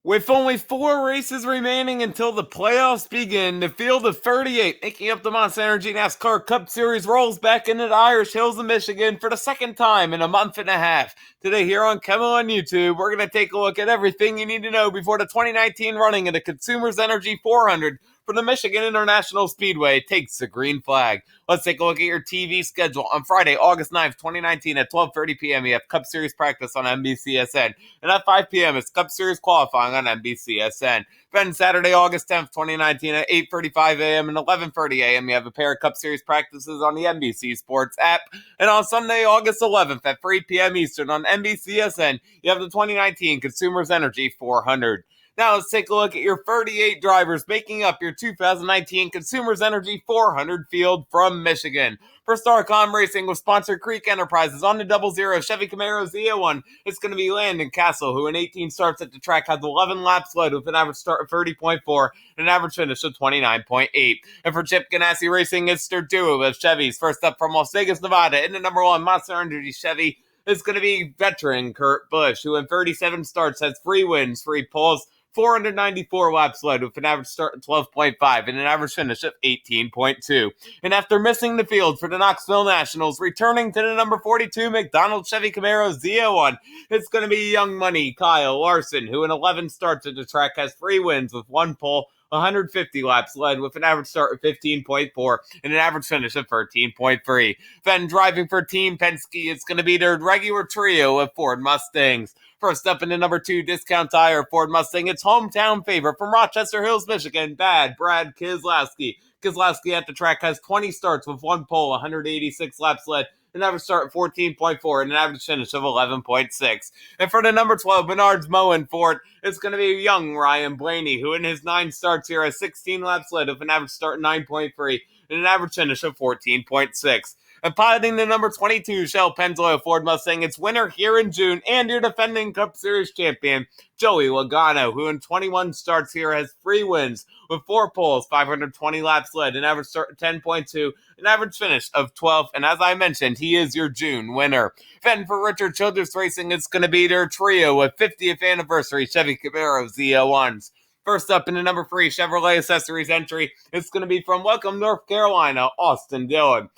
With only 4 races remaining until the playoffs begin, the field of 38 making up the Monster Energy NASCAR Cup Series rolls back into the Irish Hills of Michigan for the second time in a month and a half. Today here on KEMMO on YouTube, we're going to take a look at everything you need to know before the 2019 running of the Consumers Energy 400 for the Michigan International Speedway takes the green flag. Let's take a look at your TV schedule. On Friday, August 9th, 2019 at 12:30 p.m., you have Cup Series practice on NBCSN. And at 5 p.m., it's Cup Series qualifying on NBCSN. Then Saturday, August 10th, 2019 at 8:35 a.m. and 11:30 a.m., you have a pair of Cup Series practices on the NBC Sports app. And on Sunday, August 11th at 3 p.m. Eastern on NBCSN, you have the 2019 Consumers Energy 400. Now let's take a look at your 38 drivers making up your 2019 Consumers Energy 400 field from Michigan. For Starcom Racing with sponsor Creek Enterprises on the 00 Chevy Camaro Z01, it's going to be Landon Castle, who in 18 starts at the track has 11 laps led with an average start of 30.4 and an average finish of 29.8. And for Chip Ganassi Racing, it's their duo of Chevys. First up from Las Vegas, Nevada, in the number 1 Monster Energy Chevy is going to be veteran Kurt Busch, who in 37 starts has 3 wins, 3 poles, 494 laps led with an average start of 12.5 and an average finish of 18.2. And after missing the field for the Knoxville Nationals, returning to the number 42 McDonald Chevy Camaro Z01, it's going to be Young Money Kyle Larson, who in 11 starts at the track has 3 wins with 1 pole, 150 laps led with an average start of 15.4 and an average finish of 13.3. Then driving for Team Penske, it's going to be their regular trio of Ford Mustangs. First up in the number 2 Discount Tire Ford Mustang, it's hometown favorite from Rochester Hills, Michigan, Brad Keselowski. Keselowski at the track has 20 starts with 1 pole, 186 laps led, an average start of 14.4 and an average finish of 11.6. And for the number 12 Menards Moen Ford, it's going to be young Ryan Blaney, who in his 9 starts here has 16 laps led with an average start of 9.3 and an average finish of 14.6. And piloting the number 22 Shell Pennzoil Ford Mustang, it's winner here in June and your defending Cup Series champion, Joey Logano, who in 21 starts here has 3 wins with 4 poles, 520 laps led, an average start of 10.2, an average finish of 12, and as I mentioned, he is your June winner. Then for Richard Childress Racing, it's going to be their trio of 50th anniversary Chevy Camaro Z01s. First up in the number 3 Chevrolet Accessories entry, it's going to be from Welcome, North Carolina, Austin Dillon.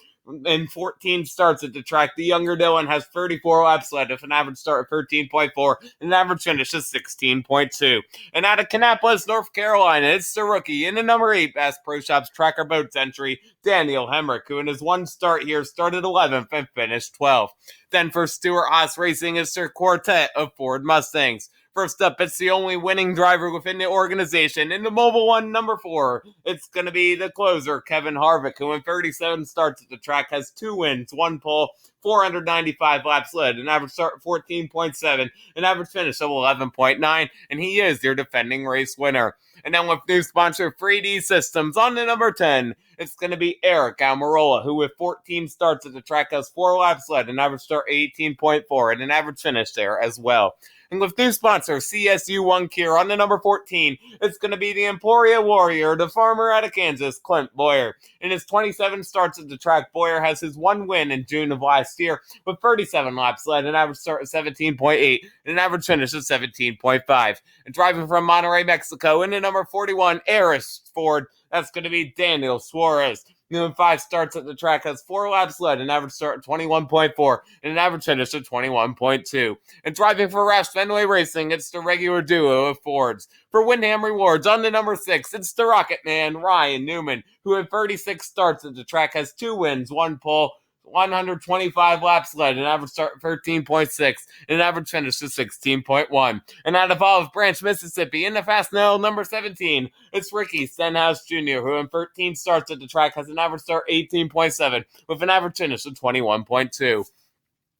In 14 starts at the track, the younger Dillon has 34 laps led with an average start of 13.4 and an average finish of 16.2. And out of Kannapolis, North Carolina, it's the rookie in the number 8 Bass Pro Shops Tracker Boats entry, Daniel Hemrick, who in his 1 start here started 11th and finished 12th. Then for Stewart-Haas Racing, it's their quartet of Ford Mustangs. First up, it's the only winning driver within the organization. In the Mobile One number 4, it's going to be the closer, Kevin Harvick, who in 37 starts at the track has 2 wins, 1 pole, 495 laps led, an average start of 14.7, an average finish of 11.9, and he is your defending race winner. And then with new sponsor 3D Systems on the number 10, it's going to be Eric Almirola, who with 14 starts at the track has 4 laps led, an average start 18.4, and an average finish there as well. And with new sponsor CSU1 Kier on the number 14, it's going to be the Emporia Warrior, the farmer out of Kansas, Clint Boyer. In his 27 starts at the track, Boyer has his 1 win in June of last year with 37 laps led, an average start of 17.8, and an average finish of 17.5. And driving from Monterrey, Mexico, in the number 41 Eris Ford, that's going to be Daniel Suarez. In 5 starts at the track has 4 laps led, an average start of 21.4, and an average finish of 21.2. And driving for Roush Fenway Racing, it's the regular duo of Fords. For Windham Rewards on the number 6, it's the Rocket Man, Ryan Newman, who in 36 starts at the track has 2 wins, 1 pole, 125 laps led, an average start of 13.6, and an average finish of 16.1. And out of Olive Branch, Mississippi, in the Fast Now number 17, it's Ricky Stenhouse Jr., who in 13 starts at the track has an average start 18.7 with an average finish of 21.2.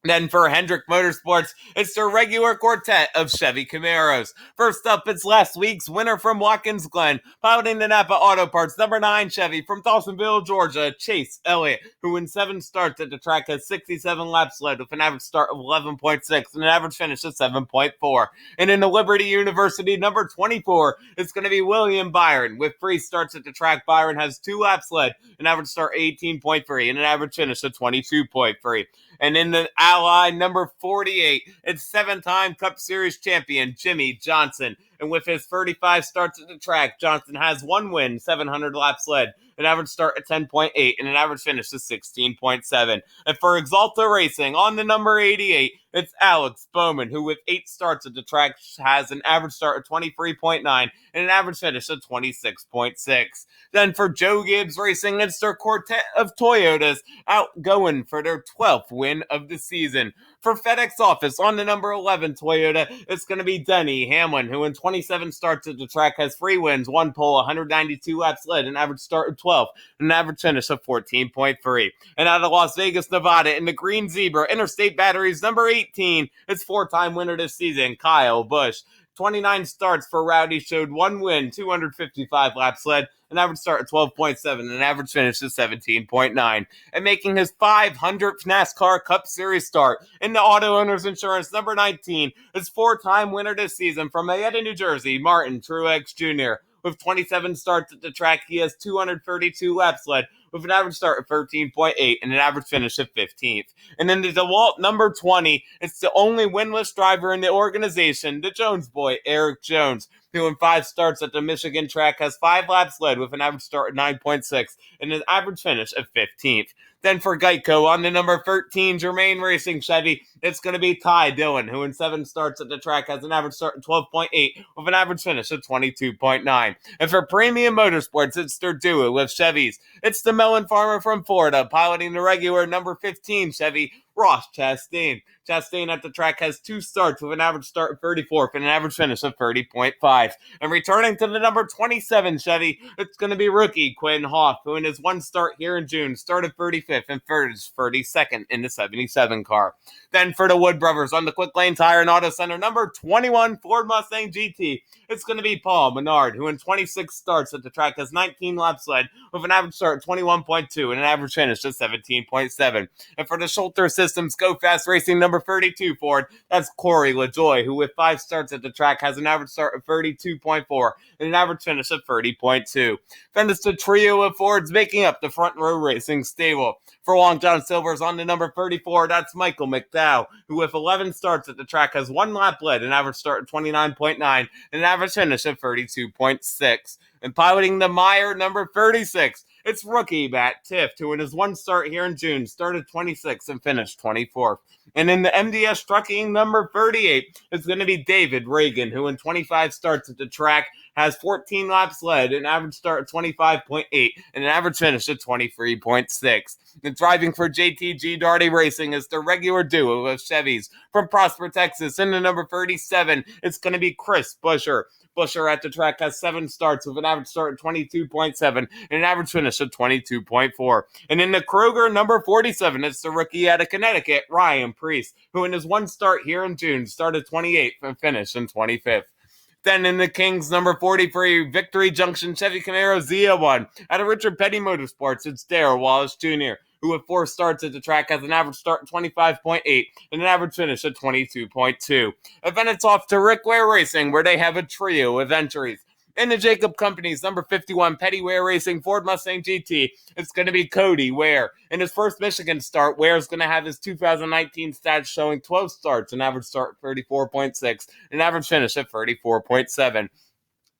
Then for Hendrick Motorsports, it's their regular quartet of Chevy Camaros. First up, it's last week's winner from Watkins Glen, piloting the Napa Auto Parts number 9 Chevy from Dawsonville, Georgia, Chase Elliott, who in 7 starts at the track has 67 laps led with an average start of 11.6 and an average finish of 7.4. And in the Liberty University number 24, it's going to be William Byron. With 3 starts at the track, Byron has 2 laps led, an average start 18.3 and an average finish of 22.3. And in the Ally number 48, it's 7-time Cup Series champion Jimmie Johnson. And with his 35 starts at the track, Johnson has 1 win, 700 laps led, an average start of 10.8, and an average finish of 16.7. And for Exalta Racing, on the number 88, it's Alex Bowman, who with 8 starts at the track has an average start of 23.9 and an average finish of 26.6. Then for Joe Gibbs Racing, it's their quartet of Toyotas out going for their 12th win of the season. For FedEx Office, on the number 11 Toyota, it's going to be Denny Hamlin, who in 27 starts at the track has 3 wins, 1 pole, 192 laps led, an average start of 12, and an average finish of 14.3. And out of Las Vegas, Nevada, in the Green Zebra Interstate Batteries, number 18, it's 4-time winner this season, Kyle Busch. 29 starts for Rowdy showed 1 win, 255 laps led, an average start of 12.7, and an average finish of 17.9. And making his 500th NASCAR Cup Series start in the Auto Owners Insurance number 19 is 4-time winner this season from Mayetta, New Jersey, Martin Truex Jr. With 27 starts at the track, he has 232 laps led, with an average start of 13.8 and an average finish of 15th. And then the DeWalt number 20, it's the only winless driver in the organization, the Jones boy, Eric Jones, who in 5 starts at the Michigan track has 5 laps led with an average start of 9.6 and an average finish of 15th. Then for Geico, on the number 13 Germain Racing Chevy, it's going to be Ty Dillon, who in 7 starts at the track has an average start of 12.8 with an average finish of 22.9. And for Premium Motorsports, it's their duo with Chevys. It's the melon farmer from Florida, piloting the regular number 15 Chevy, Ross Chastain. Chastain at the track has 2 starts with an average start of 34th and an average finish of 30.5. And returning to the number 27 Chevy, it's going to be rookie Quinn Hoff, who in his 1 start here in June started 35th and finished 32nd in the 77 car. Then for the Wood Brothers on the Quick Lane Tire and Auto Center, number 21 Ford Mustang GT, it's going to be Paul Menard, who in 26 starts at the track has 19 laps led with an average start of 21.2 and an average finish of 17.7. And for the Schulter Systems Go Fast Racing number 32 Ford, that's Corey LaJoy, who with 5 starts at the track has an average start of 32.4 and an average finish of 30.2. Then it's the trio of Fords making up the Front Row Racing stable. For Long John Silver's on the number 34, that's Michael McDowell, who with 11 starts at the track has 1 lap led, an average start of 29.9 and an average finish of 32.6. And piloting the Meyer number 36, it's rookie Matt Tifft, who in his 1 start here in June started 26th and finished 24th. And in the MDS Trucking number 38, it's going to be David Reagan, who in 25 starts at the track has 14 laps led, an average start of 25.8, and an average finish of 23.6. And driving for JTG Darty Racing is the regular duo of Chevys. From Prosper, Texas, in the number 37, it's going to be Chris Buescher. Buescher at the track has 7 starts with an average start of 22.7 and an average finish of 22.4. And in the Kroger number 47, it's the rookie out of Connecticut, Ryan Preece, who in his 1 start here in June started 28th and finished in 25th. Then in the Kings number 43, Victory Junction Chevy Camaro Z01 out of Richard Petty Motorsports, it's Darrell Wallace Jr., who with 4 starts at the track has an average start of 25.8 and an average finish of 22.2. And then it's off to Rick Ware Racing, where they have a trio of entries. In the Jacob Company's number 51 Petty Ware Racing Ford Mustang GT, it's going to be Cody Ware. In his first Michigan start, Ware is going to have his 2019 stats showing 12 starts, an average start of 34.6, an average finish of 34.7.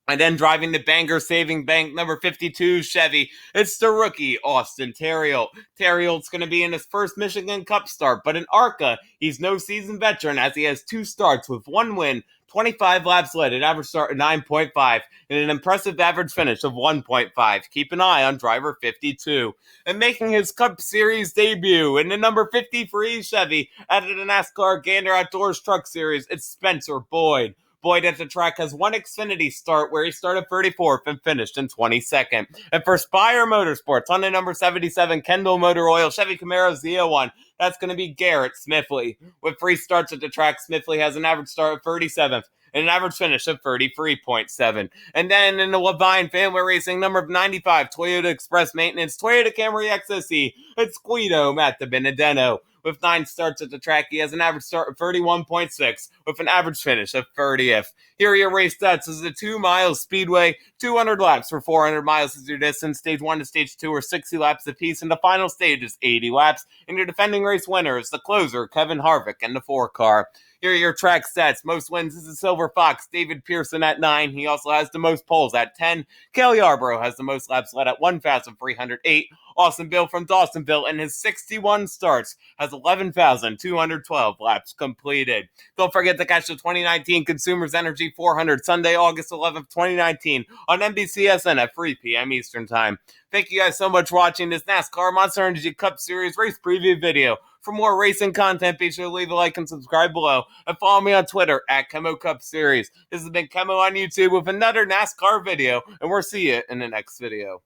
And then driving the Bangor Saving Bank number 52 Chevy, it's the rookie Austin Terrill. Terrill's going to be in his first Michigan Cup start, but in ARCA, he's no seasoned veteran as he has 2 starts with 1 win, 25 laps led, an average start of 9.5, and an impressive average finish of 1.5. Keep an eye on driver 52. And making his Cup Series debut in the number 53 Chevy out of the NASCAR Gander Outdoors Truck Series, it's Spencer Boyd. Boyd at the track has 1 Xfinity start where he started 34th and finished in 22nd. And for Spire Motorsports, on the number 77 Kendall Motor Oil Chevy Camaro Z01, that's going to be Garrett Smithley. With 3 starts at the track, Smithley has an average start of 37th and an average finish of 33.7. And then in the Levine Family Racing number 95 Toyota Express Maintenance Toyota Camry XSE, it's Guido Mattabenedetto. With 9 starts at the track, he has an average start of 31.6 with an average finish of 30th. Here are your race stats. This is a 2-mile Speedway, 200 laps for 400 miles is your distance. Stage 1 to Stage 2 are 60 laps apiece, and the final stage is 80 laps. And your defending race winner is the closer, Kevin Harvick, and the 4 car. Here are your track stats. Most wins is the Silver Fox, David Pearson at 9. He also has the most poles at 10. Cale Yarborough has the most laps led at 1,308. Austin Bill from Dawsonville in his 61 starts has 11,212 laps completed. Don't forget to catch the 2019 Consumers Energy 400 Sunday, August 11th, 2019 on NBCSN at 3 p.m. Eastern Time. Thank you guys so much for watching this NASCAR Monster Energy Cup Series race preview video. For more racing content, be sure to leave a like and subscribe below, and follow me on Twitter at KEMMO Cup Series. This has been KEMMO on YouTube with another NASCAR video, and we'll see you in the next video.